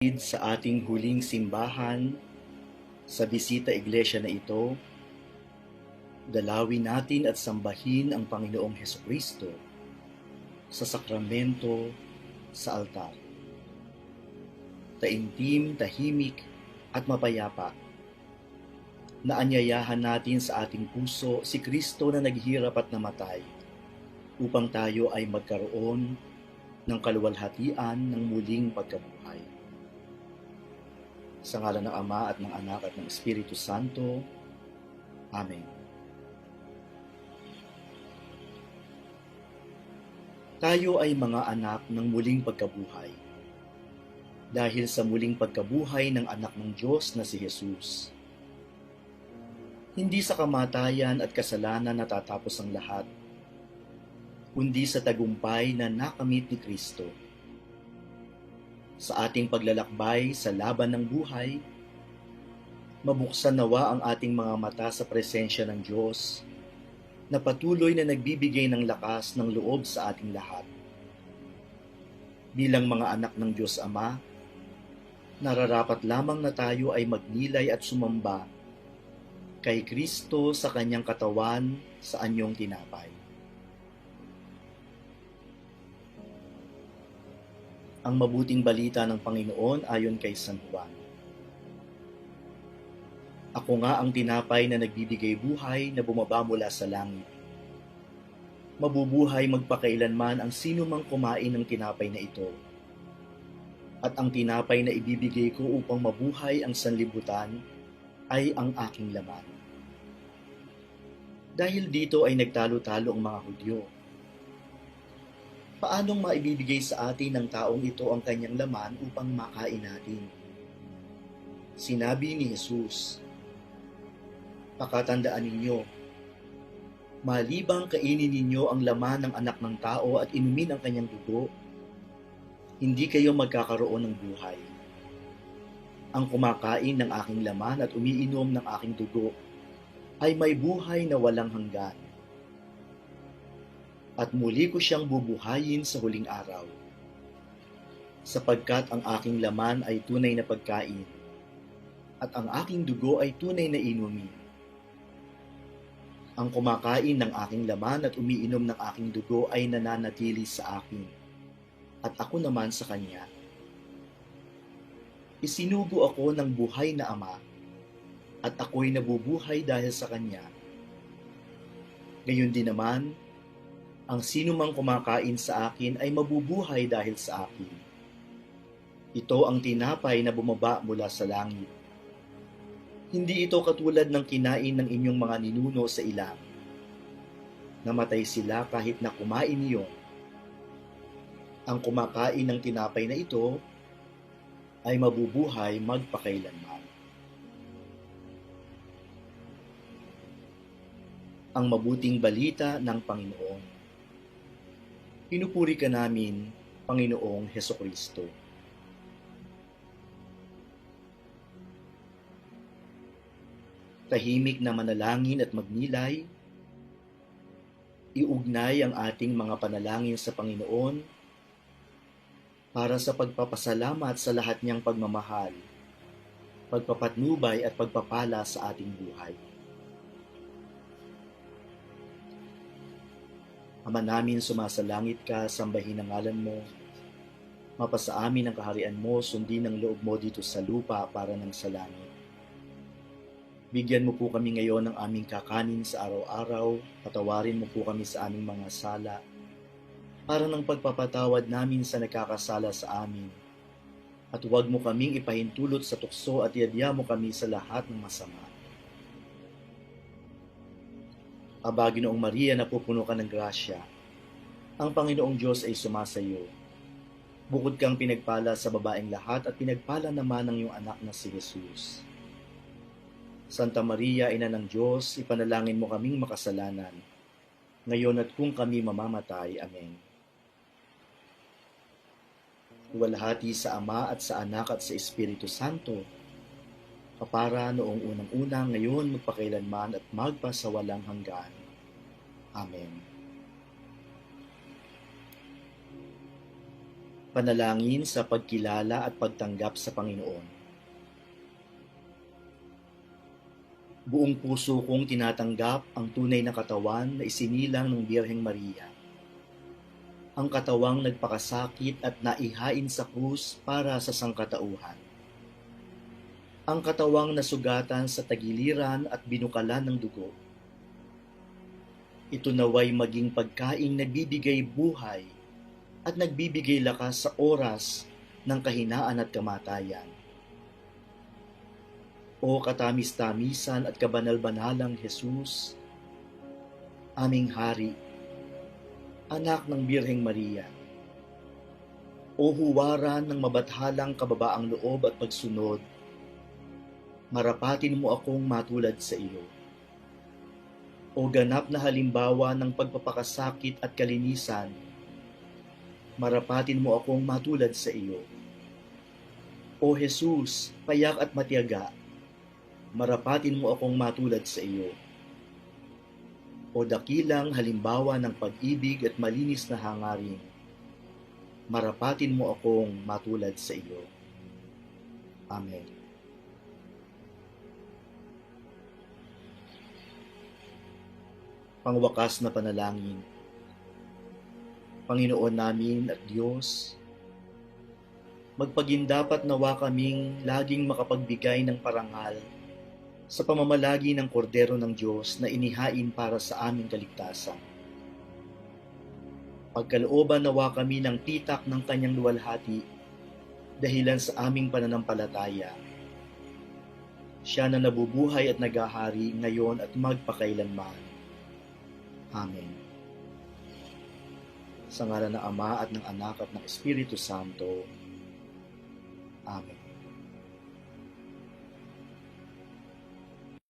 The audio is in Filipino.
Sa ating huling simbahan, sa bisita iglesia na ito, dalawin natin at sambahin ang Panginoong Hesukristo sa sakramento sa altar. Taimtim, tahimik at mapayapa, naanyayahan natin sa ating puso si Kristo na naghirap at namatay upang tayo ay magkaroon ng kaluwalhatian ng muling pagkabuhay. Sa ngalan ng Ama at ng Anak at ng Espiritu Santo. Amen. Tayo ay mga anak ng muling pagkabuhay. Dahil sa muling pagkabuhay ng anak ng Diyos na si Jesus. Hindi sa kamatayan at kasalanan natatapos ang lahat, kundi sa tagumpay na nakamit ni Kristo. Sa ating paglalakbay sa laban ng buhay, mabuksan nawa ang ating mga mata sa presensya ng Diyos na patuloy na nagbibigay ng lakas ng loob sa ating lahat. Bilang mga anak ng Diyos Ama, nararapat lamang na tayo ay magnilay at sumamba kay Kristo sa kanyang katawan sa anyong tinapay. Ang mabuting balita ng Panginoon ayon kay San Juan. Ako nga ang tinapay na nagbibigay buhay na bumaba mula sa langit. Mabubuhay magpakailanman ang sino mang kumain ng tinapay na ito. At ang tinapay na ibibigay ko upang mabuhay ang sanlibutan ay ang aking laman. Dahil dito ay nagtalo-talo ang mga Hudyo. Paanong maibibigay sa atin ng taong ito ang kanyang laman upang makain natin? Sinabi ni Jesus, pakatandaan ninyo, malibang kainin ninyo ang laman ng anak ng tao at inumin ang kanyang dugo, hindi kayo magkakaroon ng buhay. Ang kumakain ng aking laman at umiinom ng aking dugo ay may buhay na walang hanggan. At muli ko siyang bubuhayin sa huling araw. Sapagkat ang aking laman ay tunay na pagkain, at ang aking dugo ay tunay na inumin. Ang kumakain ng aking laman at umiinom ng aking dugo ay nananatili sa akin, at ako naman sa kanya. Isinugo ako ng buhay na Ama, at ako'y nabubuhay dahil sa kanya. Gayon din naman, ang sino mang kumakain sa akin ay mabubuhay dahil sa akin. Ito ang tinapay na bumaba mula sa langit. Hindi ito katulad ng kinain ng inyong mga ninuno sa ilang. Namatay sila kahit na kumain niyon. Ang kumakain ng tinapay na ito ay mabubuhay magpakailanman. Ang mabuting balita ng Panginoon. Pinupuri ka namin, Panginoong Hesukristo. Tahimik na manalangin at magnilay, iugnay ang ating mga panalangin sa Panginoon para sa pagpapasalamat sa lahat niyang pagmamahal, pagpapatnubay at pagpapala sa ating buhay. Ama namin, sumasalangit ka, sambahin ang ngalan mo. Mapasa amin ang kaharian mo, sundin ang loob mo dito sa lupa para ng sa langit. Bigyan mo po kami ngayon ng aming kakanin sa araw-araw, patawarin mo po kami sa aming mga sala, para ng pagpapatawad namin sa nakakasala sa amin. At huwag mo kaming ipahintulot sa tukso at iadya mo kami sa lahat ng masama. Aba, Ginoong Maria, napupuno ka ng grasya. Ang Panginoong Diyos ay sumasayo. Bukod kang pinagpala sa babaeng lahat at pinagpala naman ng iyong anak na si Jesus. Santa Maria, Ina ng Diyos, ipanalangin mo kaming makasalanan, ngayon at kung kami mamamatay. Amen. Luwalhati sa Ama at sa Anak at sa Espiritu Santo, kapara noong unang-unang, ngayon, magpakailanman at magpasawalang hanggan. Amen. Panalangin sa pagkilala at pagtanggap sa Panginoon. Buong puso kong tinatanggap ang tunay na katawan na isinilang ng Birheng Maria. Ang katawang nagpakasakit at naihain sa krus para sa sangkatauhan. Ang katawang nasugatan sa tagiliran at binukalan ng dugo. Ito naway maging pagkaing nagbibigay buhay at nagbibigay lakas sa oras ng kahinaan at kamatayan. O katamis-tamisan at kabanal-banalang Jesus, aming Hari, anak ng Birheng Maria, o huwaran ng mabathalang kababaang loob at pagsunod, marapatin mo akong matulad sa iyo. O ganap na halimbawa ng pagpapakasakit at kalinisan, marapatin mo akong matulad sa iyo. O Jesus, payak at matiyaga, marapatin mo akong matulad sa iyo. O dakilang halimbawa ng pag-ibig at malinis na hangarin, marapatin mo akong matulad sa iyo. Amen. Pangwakas na panalangin. Panginoon namin at Diyos, magpagindapat nawa kaming laging makapagbigay ng parangal sa pamamalagi ng kordero ng Diyos na inihain para sa aming kaligtasan. Pagkalooban nawa kami ng titak ng kanyang luwalhati dahilan sa aming pananampalataya. Siya na nabubuhay at nagahari ngayon at magpakailanman. Amen. Sa ngalan ng Ama at ng Anak at ng Espiritu Santo. Amen.